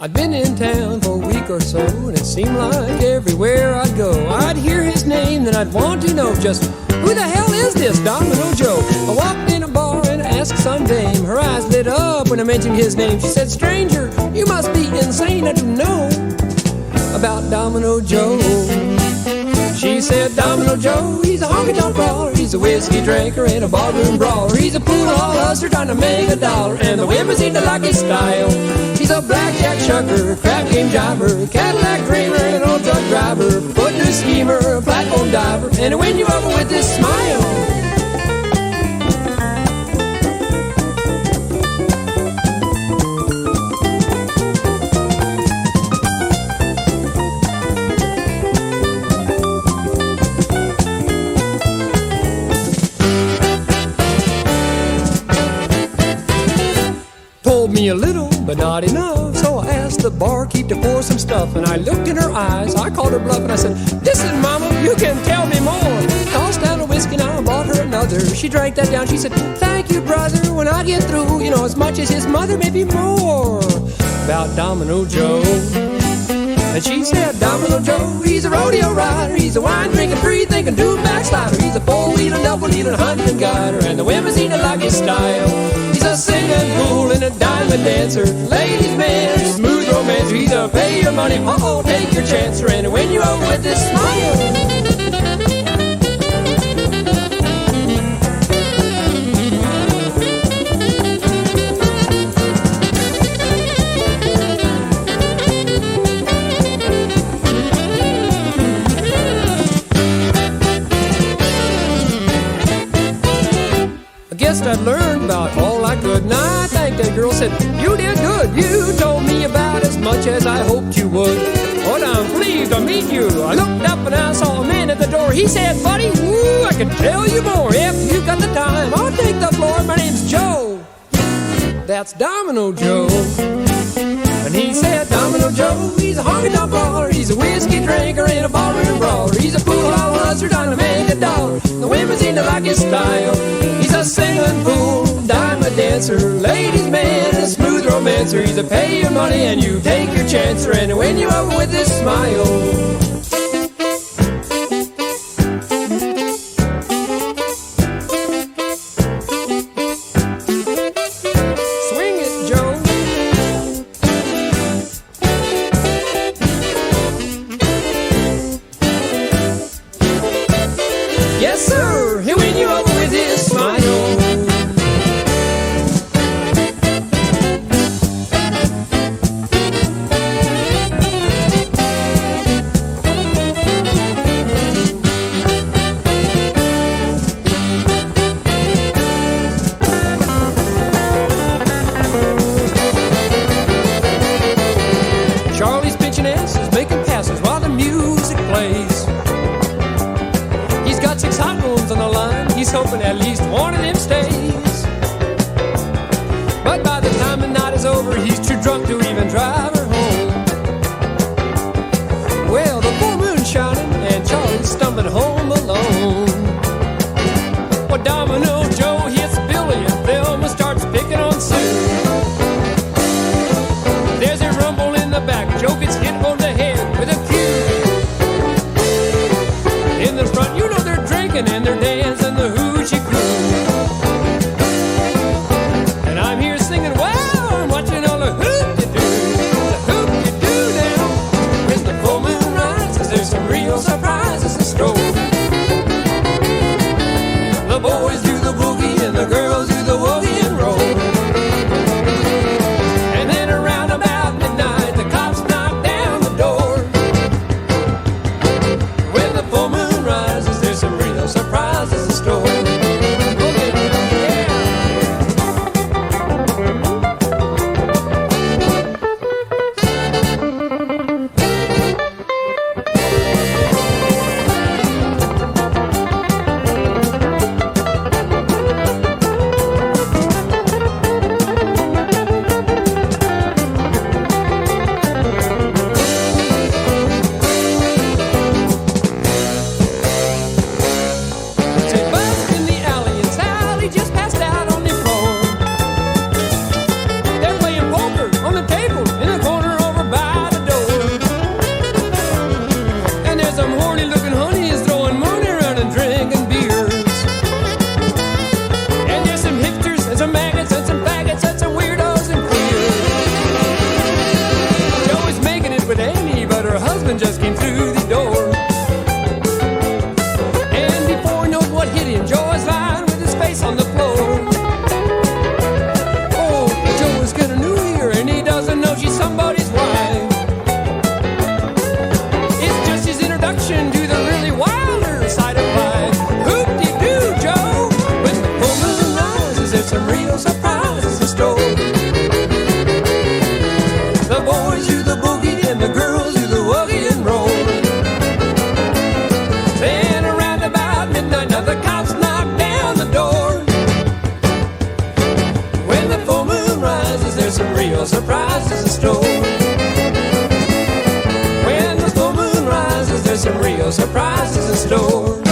I'd been in town for a week or so, and it seemed like everywhere I'd go, I'd hear his name, then I'd want to know just who the hell is this Domino Joe? I walked in a bar and asked some dame. Her eyes lit up when I mentioned his name. She said, stranger, you must be insane not to know about Domino Joe. She said, Domino Joe, he's a honky-tonk brawler. He's a whiskey drinker and a ballroom brawler. He's a pool hall hustler trying to make a dollar, and the women seem to like his style. He's a blackjack shucker, crap game jobber, Cadillac dreamer, and an old truck driver, footloose schemer, a platform diver, and he'll win you over with his smile. Told me a little, but not enough, so I asked the barkeep to pour some stuff, and I looked in her eyes, I called her bluff, and I said, listen, mama, you can tell me more. Tossed down a whiskey, now I bought her another. She drank that down, she said, thank you, brother, when I get through, you know as much as his mother, maybe more, about Domino Joe. And she said, Domino Joe, he's a rodeo rider, he's a wine-drinking, free-thinking, dude-backslider. He's a four-wheeler, double-wheeler, hunting guider, and the women seem to like his style. He's a singing fool and a diamond dancer, ladies' man, a smooth romancer. He's a pay your money, uh-oh, take your chance, and win you over with this smile. I'd learned about all I could, and I thanked that girl, said, you did good, you told me about as much as I hoped you would. But I'm pleased to meet you. I looked up and I saw a man at the door. He said, buddy, ooh, I can tell you more if you've got the time. I'll take the floor, my name's Joe. That's Domino Joe. And he said, Domino Joe, he's a honky-tonk brawler, he's a whiskey drinker and a ballroom brawler. He's a pool hall hustler trying to make a dollar, the women seem to like his style. He's a singing fool, diamond dancer, ladies' man, a smooth romancer. He's a pay your money and you take your chance, and win you over with his smile. Yes, sir, he'll win you over with his smile. surprises in store. When the full moon rises, there's some real surprises in store.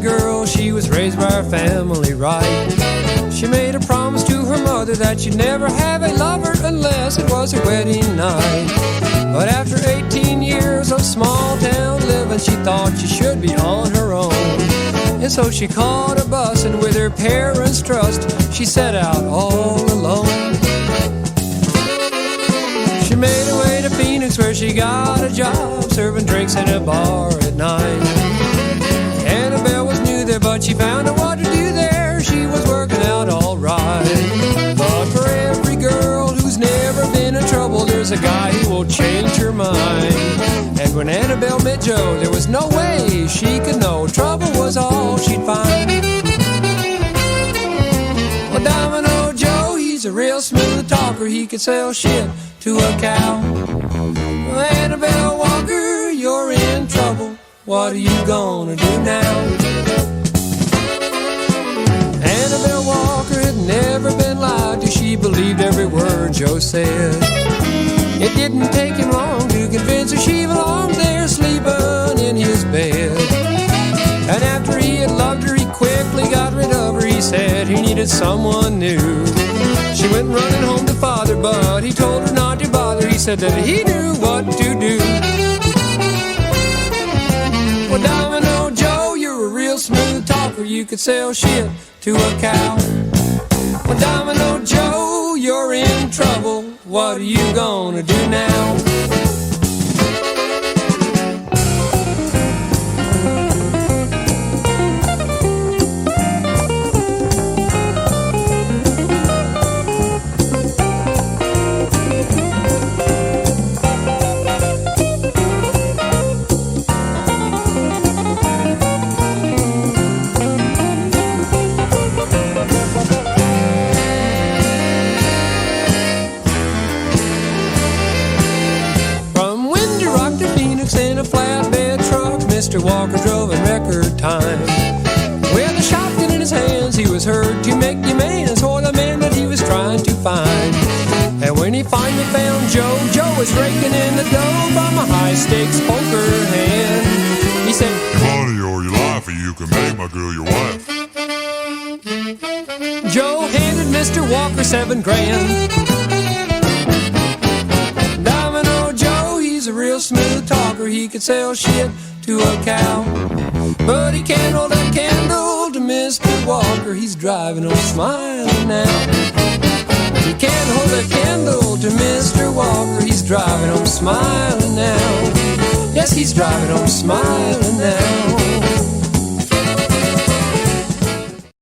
Girl, she was raised by her family right. She made a promise to her mother that she'd never have a lover unless it was her wedding night. But after 18 years of small town living, she thought she should be on her own. And so she caught a bus, and with her parents' trust, she set out all alone. She made her way to Phoenix, where she got a job serving drinks in a bar at night. Annabel was new there, but she found out what to do there. She was working out all right. But for every girl who's never been in trouble, there's a guy who will change her mind. And when Annabel met Joe, there was no way she could know trouble was all she'd find. Well, Domino Joe, he's a real smooth talker. He could sell shit to a cow. Well, Annabel Walker, you're in trouble. What are you gonna do now? Annabel Walker had never been lied to. She believed every word Joe said. It didn't take him long to convince her she belonged there, sleeping in his bed. And after he had loved her, he quickly got rid of her. He said he needed someone new. She went running home to father, but he told her not to bother. He said that he knew what to do. Well, Domino Joe, you're a real smooth talker. You could sell shit to a cow. Well, Domino Joe, you're in trouble. What are you gonna do now? Mr. Walker drove in record time. With a shotgun in his hands, he was heard to make demands for the man that he was trying to find. And when he finally found Joe, Joe was raking in the dough from a high-stakes poker hand. He said, "Money or your life, or you can make my girl your wife." Joe handed Mr. Walker $7,000. Domino Joe, he's a real smooth talker. He could sell shit to a cow, but he can't hold a candle to Mr. Walker. He's driving him smiling now. He can't hold a candle to Mr. Walker. He's driving him smiling now. Yes, he's driving him smiling now.